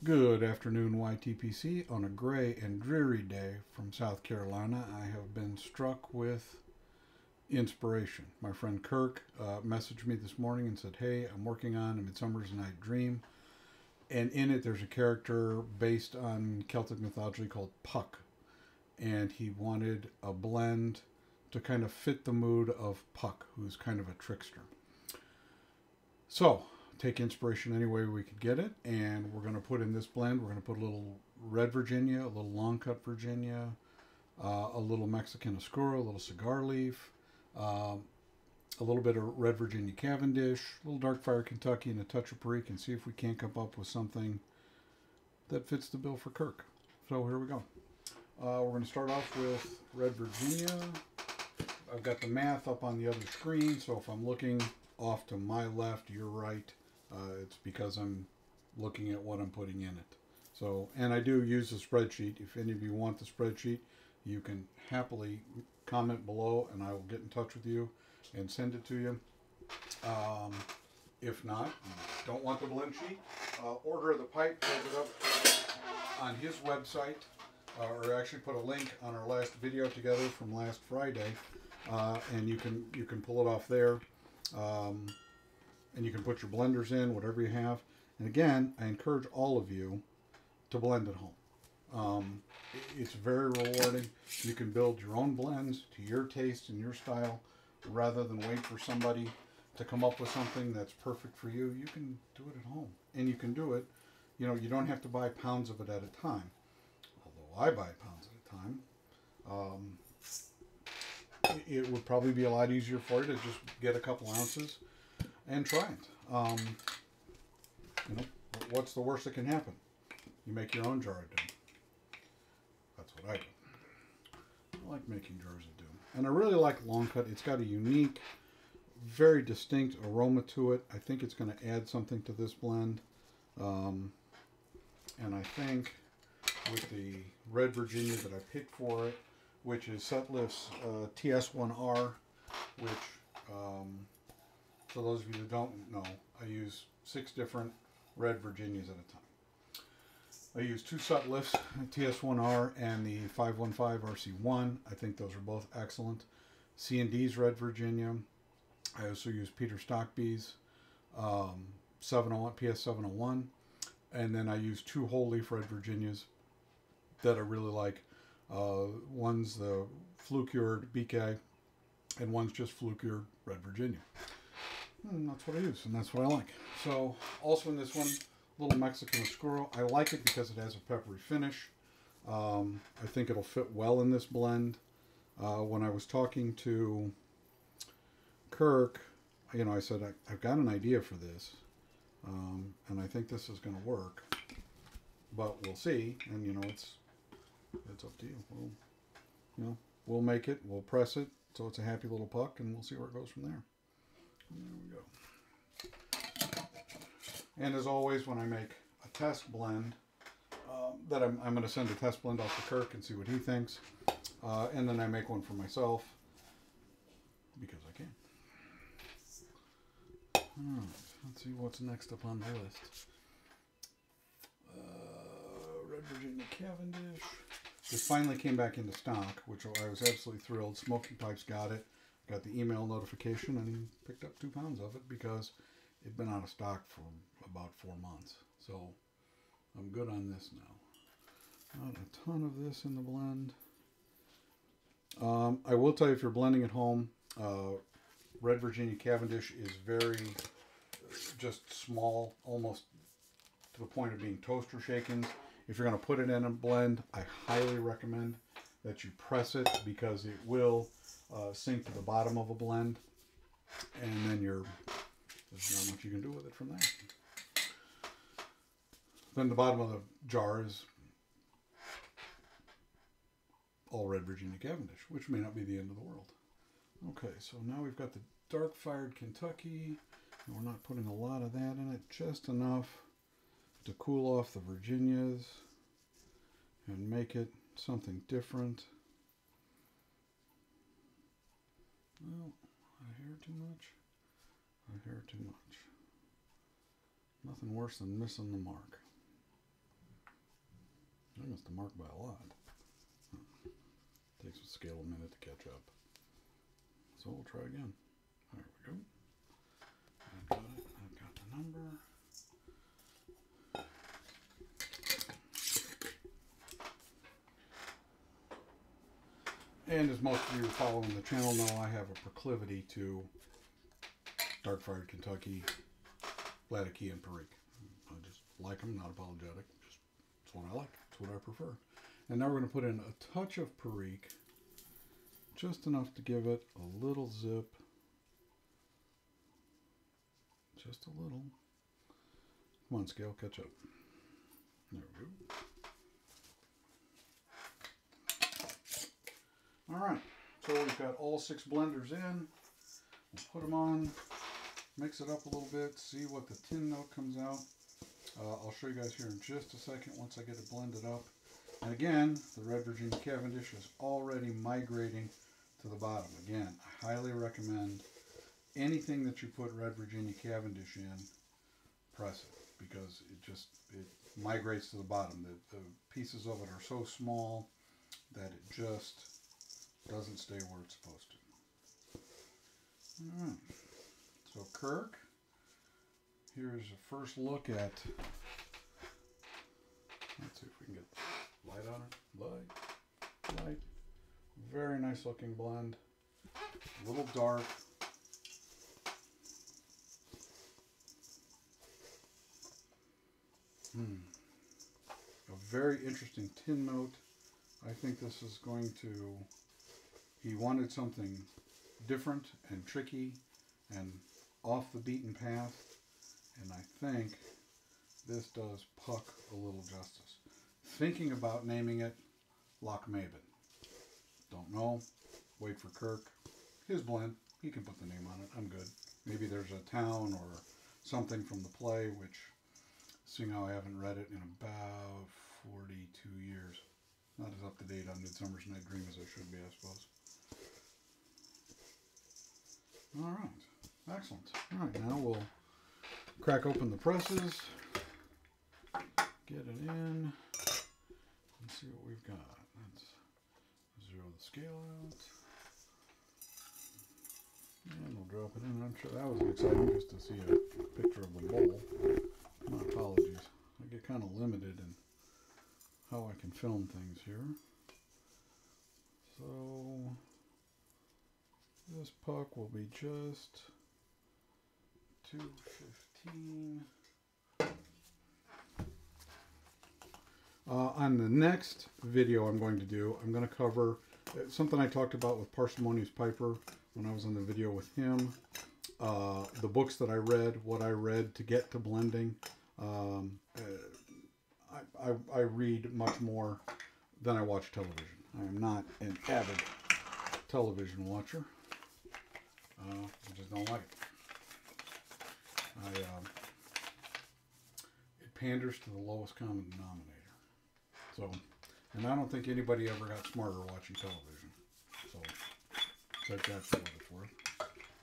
Good afternoon, YTPC. On a gray and dreary day from South Carolina, I have been struck with inspiration. My friend Kirk messaged me this morning and said, "Hey, I'm working on A Midsummer's Night Dream, and in it there's a character based on Celtic mythology called Puck, and he wanted a blend to kind of fit the mood of Puck, who's kind of a trickster. So, take inspiration any way we could get it, and we're going to put in this blend, we're going to put a little red Virginia, a little long cut Virginia, a little Mexican Oscuro, a little cigar leaf, a little bit of red Virginia Cavendish, a little dark fire Kentucky, and a touch of Perique, and see if we can't come up with something that fits the bill for Kirk. So here we go. We're going to start off with red Virginia. I've got the math up on the other screen, so if I'm looking off to my left, your right, it's because I'm looking at what I'm putting in it. So, and I do use the spreadsheet. If any of you want the spreadsheet, you can happily comment below and I will get in touch with you and send it to you. If not, don't want the blend sheet, order the pipe, look it up on his website, or actually put a link on our last video together from last Friday, and you can pull it off there. And you can put your blenders in, whatever you have. And again, I encourage all of you to blend at home. It's very rewarding. You can build your own blends to your taste and your style rather than wait for somebody to come up with something that's perfect for you. You can do it at home. And you can do it, you know, you don't have to buy pounds of it at a time. Although I buy pounds at a time. It would probably be a lot easier for you to just get a couple ounces and try it. You know, what's the worst that can happen? You make your own jar of doom. That's what I do. I like making jars of doom. And I really like long cut. It's got a unique, very distinct aroma to it. I think it's going to add something to this blend. And I think with the red Virginia that I picked for it, which is Sutliff's TS1R, which, for those of you that don't know, I use 6 different red Virginias at a time. I use 2 Sutliffs, TS1R and the 515 RC1. I think those are both excellent. C&D's red Virginia. I also use Peter Stockby's 701, PS701. And then I use 2 whole leaf red Virginias that I really like. One's the flue-cured BK, and one's just flue-cured red Virginia. And that's what I use, and that's what I like. So, also in this one, little Mexican Oscuro. I like it because it has a peppery finish. I think it'll fit well in this blend. When I was talking to Kirk, you know, I said, I've got an idea for this, and I think this is going to work, but we'll see. And, you know, it's up to you. We'll make it. We'll press it so it's a happy little puck, and we'll see where it goes from there. And there we go. And as always, when I make a test blend, that I'm going to send a test blend off to Kirk and see what he thinks, and then I make one for myself because I can. All right, let's see what's next up on the list. Red Virginia Cavendish. This finally came back into stock, which I was absolutely thrilled. Smoking Pipes got it. Got the email notification, and he picked up 2 pounds of it because it'd been out of stock for about 4 months. So I'm good on this now. Not a ton of this in the blend. I will tell you, if you're blending at home, Red Virginia Cavendish is very just small, almost to the point of being toaster shakens. If you're going to put it in a blend, I highly recommend that you press it because it will sink to the bottom of a blend, and then there's not much you can do with it from there. Then the bottom of the jar is all red Virginia Cavendish, which may not be the end of the world. Okay, so now we've got the dark fired Kentucky, and we're not putting a lot of that in it, just enough to cool off the Virginias and make it something different. Well, I hear too much. I hear too much. Nothing worse than missing the mark. I must have marked by a lot. Takes a scale a minute to catch up. So we'll try again. There we go. I've got it. I've got the number. And as most of you following the channel know, I have a proclivity to dark-fired Kentucky, Latakia, and Perique. I just like them, not apologetic. Just, it's what I like. It's what I prefer. And now we're going to put in a touch of Perique, just enough to give it a little zip. Just a little. Come on, scale, catch up. There we go. Alright, so we've got all 6 blenders in. We'll put them on, mix it up a little bit, see what the tin note comes out. I'll show you guys here in just a second once I get it blended up. And again, the Red Virginia Cavendish is already migrating to the bottom. Again, I highly recommend anything that you put Red Virginia Cavendish in, press it, because it migrates to the bottom. The pieces of it are so small that it just doesn't stay where it's supposed to. Alright, so Kirk, here's a first look at, let's see if we can get light on it, light, very nice looking blend, a little dark, a very interesting tin note. I think this is going to, he wanted something different and tricky and off the beaten path, and I think this does Puck a little justice. Thinking about naming it Lochmaben. Don't know. Wait for Kirk. His blend. He can put the name on it. I'm good. Maybe there's a town or something from the play, which, seeing how I haven't read it in about 42 years. Not as up to date on Midsummer's Night Dream as I should be, I suppose. Alright, excellent. Alright, now we'll crack open the presses, get it in, and see what we've got. Let's zero the scale out. And we'll drop it in. I'm sure that was exciting just to see a picture of the bowl. My apologies. I get kind of limited in how I can film things here. So this puck will be just 215. On the next video I'm going to do, I'm going to cover something I talked about with Parsimonious Piper when I was on the video with him. The books that I read, what I read to get to blending. I read much more than I watch television. I am not an avid television watcher. I just don't like it. It panders to the lowest common denominator. So, and I don't think anybody ever got smarter watching television. So, take that for what it's worth.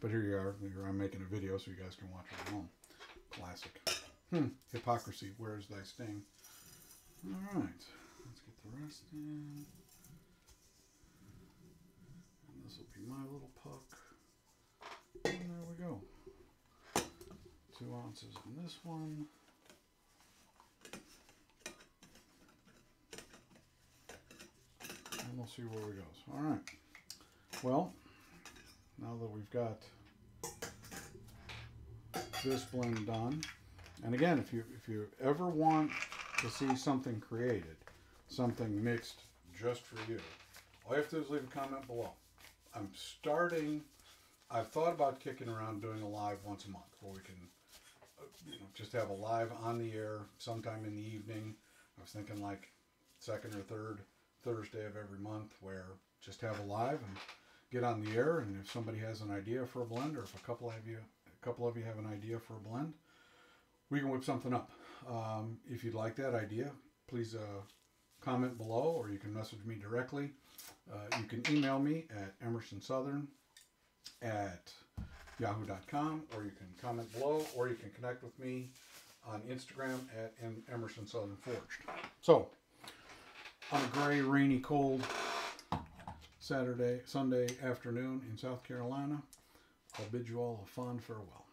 But here you are. Here I'm making a video so you guys can watch it at home. Classic. Hypocrisy, where is thy sting? Alright, let's get the rest in. And this will be my little puck. And there we go. 2 ounces in this one. And we'll see where it goes. Alright. Well, now that we've got this blend done, and again, if you ever want to see something created, something mixed just for you, all you have to do is leave a comment below. I've thought about kicking around doing a live once a month where we can just have a live on the air sometime in the evening. I was thinking like second or third Thursday of every month, where just have a live and get on the air, and if somebody has an idea for a blend, or if a couple of you have an idea for a blend, we can whip something up. If you'd like that idea, please comment below, or you can message me directly. You can email me at emersonsouthern@yahoo.com, or you can comment below, or you can connect with me on Instagram at EmersonSouthernForged. So, on a gray, rainy, cold Sunday afternoon in South Carolina. I'll bid you all a fond farewell.